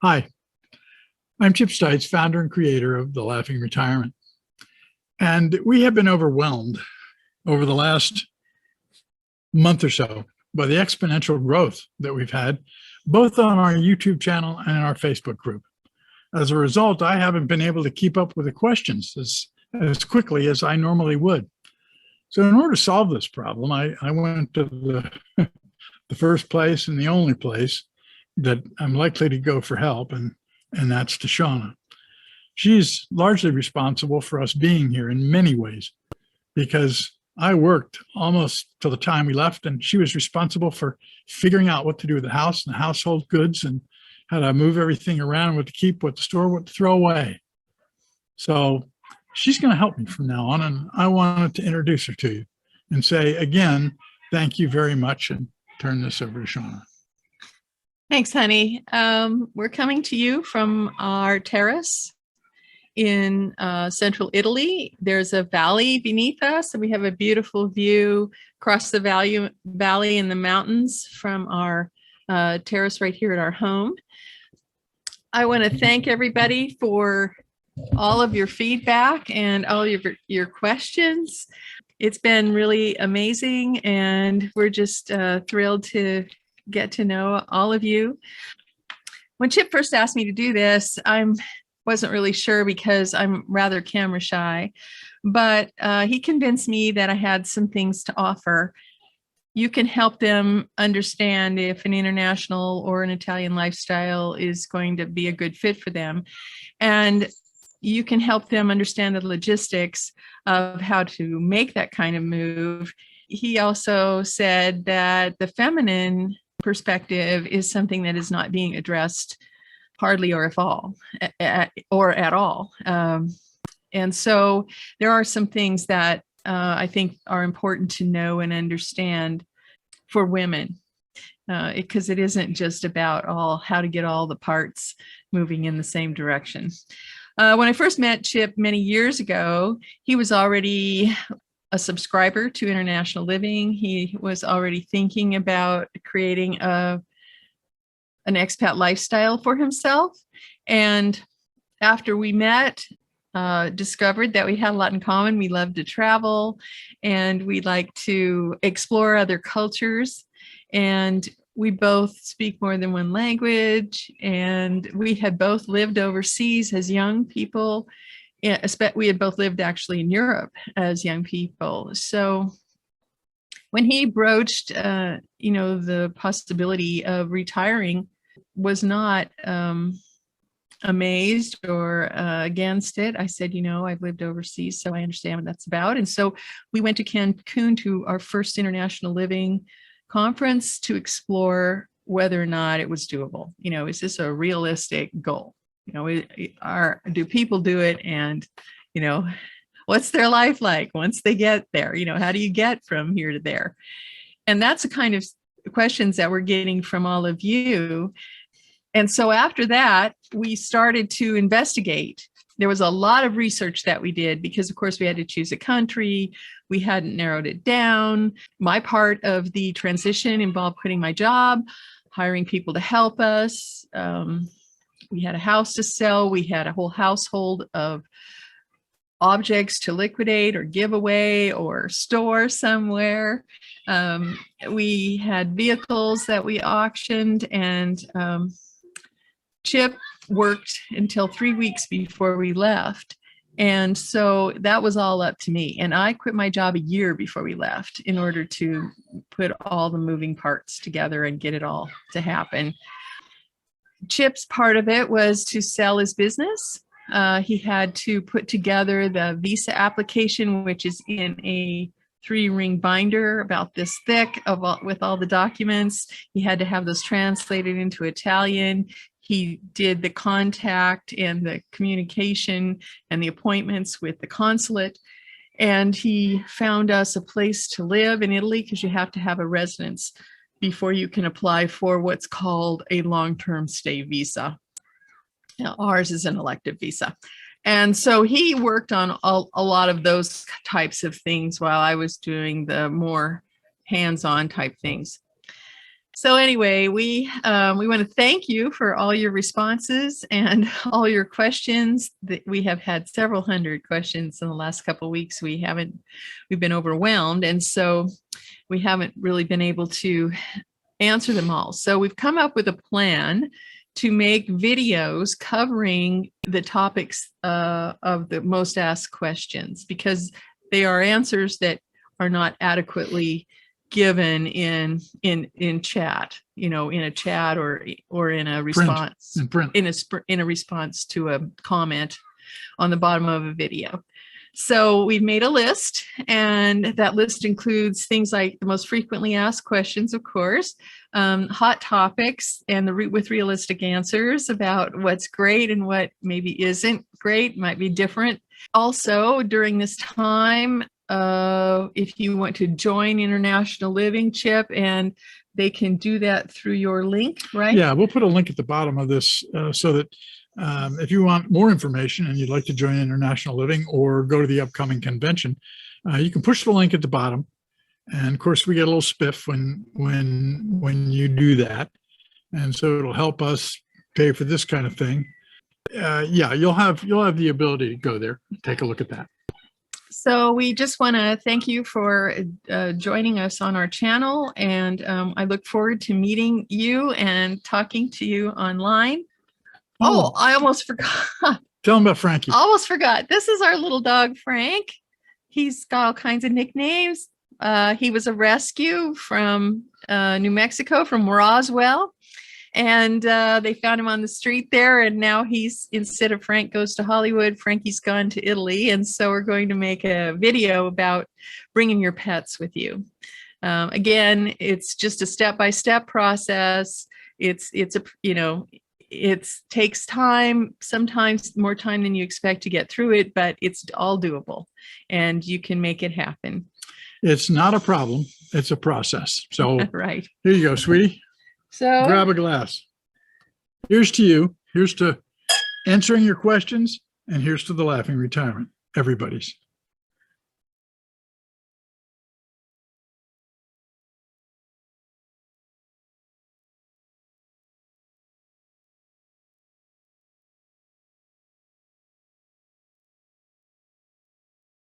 Hi, I'm Chip Stites, founder and creator of The Laughing Retirement. And we have been overwhelmed over the last month or so by the exponential growth that we've had, both on our YouTube channel and in our Facebook group. As a result, I haven't been able to keep up with the questions as quickly as I normally would. So in order to solve this problem, I went to the first place and the only place that I'm likely to go for help, and that's to Shonna. She's largely responsible for us being here in many ways, because I worked almost till the time we left, and she was responsible for figuring out what to do with the house and the household goods and how to move everything around, what to keep, what to store, what to throw away. So she's going to help me from now on, and I wanted to introduce her to you and say again, thank you very much, and turn this over to Shonna. Thanks, honey. We're coming to you from our terrace in central Italy. There's a valley beneath us, and we have a beautiful view across the valley and the mountains from our terrace right here at our home. I want to thank everybody for all of your feedback and all of your questions. It's been really amazing, and we're just thrilled to get to know all of you. When Chip first asked me to do this, I wasn't really sure because I'm rather camera shy, but he convinced me that I had some things to offer. You can help them understand if an international or an Italian lifestyle is going to be a good fit for them. And you can help them understand the logistics of how to make that kind of move. He also said that the feminine perspective is something that is not being addressed hardly or at all. And so there are some things that I think are important to know and understand for women, because it isn't just about how to get all the parts moving in the same direction. When I first met Chip many years ago, he was already a subscriber to International Living. He was already thinking about creating an expat lifestyle for himself. And after we met, discovered that we had a lot in common. We love to travel, and we like to explore other cultures. And we both speak more than one language, and we had both lived overseas as young people. We had both lived actually in Europe as young people. So when he broached, the possibility of retiring, was not amazed or against it. I said, I've lived overseas, so I understand what that's about. And so we went to Cancun to our first International Living conference to explore whether or not it was doable. Is this a realistic goal? Do people do it? And, what's their life like once they get there? How do you get from here to there? And that's the kind of questions that we're getting from all of you. And so after that, we started to investigate. There was a lot of research that we did because, of course, we had to choose a country. We hadn't narrowed it down. My part of the transition involved quitting my job, hiring people to help us. We had a house to sell. We had a whole household of objects to liquidate or give away or store somewhere. We had vehicles that we auctioned, and Chip worked until 3 weeks before we left. And so that was all up to me. And I quit my job a year before we left in order to put all the moving parts together and get it all to happen. Chip's part of it was to sell his business. He had to put together the visa application, which is in a 3-ring binder about this thick with all the documents. He had to have those translated into Italian. He did the contact and the communication and the appointments with the consulate. And he found us a place to live in Italy, because you have to have a residence before you can apply for what's called a long-term stay visa. Now, ours is an elective visa. And so he worked on a lot of those types of things while I was doing the more hands-on type things. So anyway, we want to thank you for all your responses and all your questions. We have had several hundred questions in the last couple of weeks. We've been overwhelmed, and so we haven't really been able to answer them all. So we've come up with a plan to make videos covering the topics of the most asked questions, because they are answers that are not adequately given in chat, in a chat or in a response, in a response to a comment on the bottom of a video. So we've made a list, and that list includes things like the most frequently asked questions, of course, hot topics, and with realistic answers about what's great and what maybe isn't great, might be different. Also, during this time, if you want to join International Living, Chip, and they can do that through your link, right? Yeah, we'll put a link at the bottom of this so that if you want more information and you'd like to join International Living or go to the upcoming convention, you can push the link at the bottom. And of course, we get a little spiff when you do that, and so it'll help us pay for this kind of thing. Yeah, you'll have the ability to go there, take a look at that. So we just want to thank you for joining us on our channel, and I look forward to meeting you and talking to you online. Oh, I almost forgot. Tell them about Frankie. Almost forgot. This is our little dog, Frank. He's got all kinds of nicknames. He was a rescue from New Mexico, from Roswell. And they found him on the street there. And now instead of Frank Goes to Hollywood, Frankie's gone to Italy. And so we're going to make a video about bringing your pets with you. Again, it's just a step-by-step process. It takes time, sometimes more time than you expect to get through it, but it's all doable and you can make it happen. It's not a problem. It's a process. So right. Here you go, sweetie. So grab a glass. Here's to you. Here's to answering your questions. And here's to the Laughing Retirement. Everybody's.